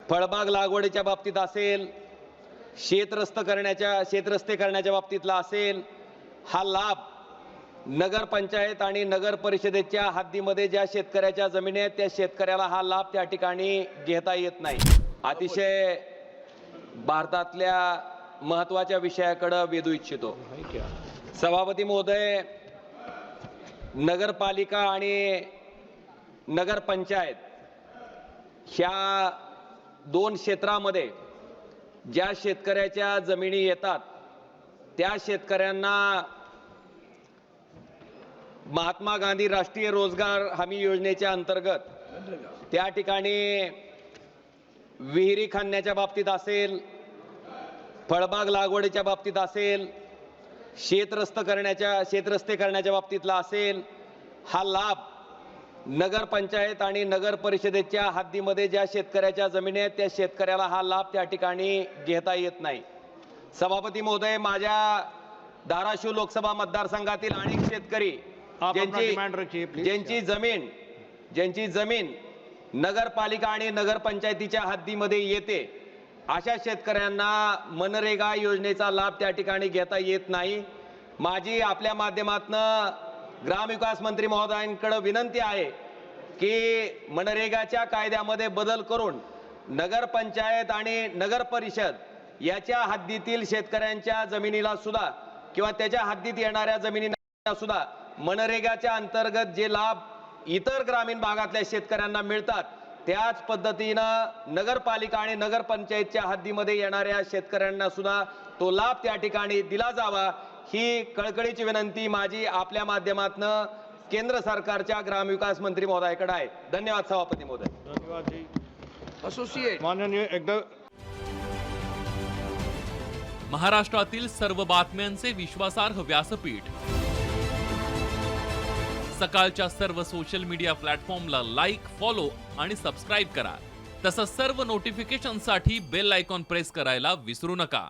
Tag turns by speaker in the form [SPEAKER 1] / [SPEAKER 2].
[SPEAKER 1] फळबाग लागवडीच्या बाबतीत असेल, शेतरस्ते करण्याच्या बाबतीतला असेल, हा लाभ नगरपंचायत आणि नगर परिषदेच्या हद्दीमध्ये ज्या शेतकऱ्याच्या जमिनी आहेत त्या शेतकऱ्याला हा लाभ त्या ठिकाणी घेता येत नाही। अतिशय भारतातल्या महत्त्वाच्या विषयाकडे वेधू इच्छितो। सभापती महोदय, नगरपालिका आणि नगरपंचायत ह्या दोन क्षेत्रामध्ये ज्या शेतकऱ्याच्या जमिनी येतात त्या शेतकऱ्यांना महात्मा गांधी राष्ट्रीय रोजगार हमी योजनेच्या अंतर्गत त्या ठिकाणी विहिरी खणण्याच्या बाबतीत असेल, फळबाग लागवडीच्या बाबतीत असेल, शेतरस्ते करण्याच्या बाबतीतला असेल, हा लाभ नगरपंचायत आणि नगर परिषदेच्या हद्दीमध्ये ज्या शेतकऱ्याच्या जमिनी आहेत त्या शेतकऱ्याला हा लाभ त्या ठिकाणी घेता येत नाही। सभापती महोदय, माझ्या धाराशिव लोकसभा मतदारसंघातील अनेक शेतकरी ज्यांची जमीन नगरपालिका आणि नगरपंचायतीच्या हद्दीमध्ये येते अशा शेतकऱ्यांना मनरेगा योजनेचा लाभ त्या ठिकाणी घेता येत नाही। माझी आपल्या माध्यमातून ग्रामविकास मंत्री महोदयांकडे विनंती आहे की मनरेगाच्या कायद्यामध्ये बदल करून नगरपंचायत आणि नगर परिषद याच्या हद्दीतील शेतकऱ्यांच्या जमिनीला सुद्धा किंवा त्याच्या हद्दीत येणाऱ्या जमिनीला सुद्धा मनरेगाच्या अंतर्गत जे लाभ इतर ग्रामीण भागातल्या शेतकऱ्यांना मिळतात त्याच पद्धतीनं नगरपालिका आणि नगरपंचायतच्या हद्दीमध्ये येणाऱ्या शेतकऱ्यांना सुद्धा तो लाभ त्या ठिकाणी दिला जावा, ही कळकळीची विनंती माझी आपल्या माध्यमातून केंद्र सरकारच्या ग्रामविकास मंत्री महोदयाकडे आहे। धन्यवाद सभापती महोदय।
[SPEAKER 2] धन्यवाद जी।
[SPEAKER 3] असोसिएट
[SPEAKER 2] माननीय एकदा
[SPEAKER 4] महाराष्ट्रातील सर्व बातम्यांचे विश्वासार्ह व्यासपीठ, सकाळच्या सर्व सोशल मीडिया प्लॅटफॉर्मला लाईक, फॉलो आणि सबस्क्राईब करा। तसंच सर्व नोटिफिकेशनसाठी बेल आयकॉन प्रेस करायला विसरू नका।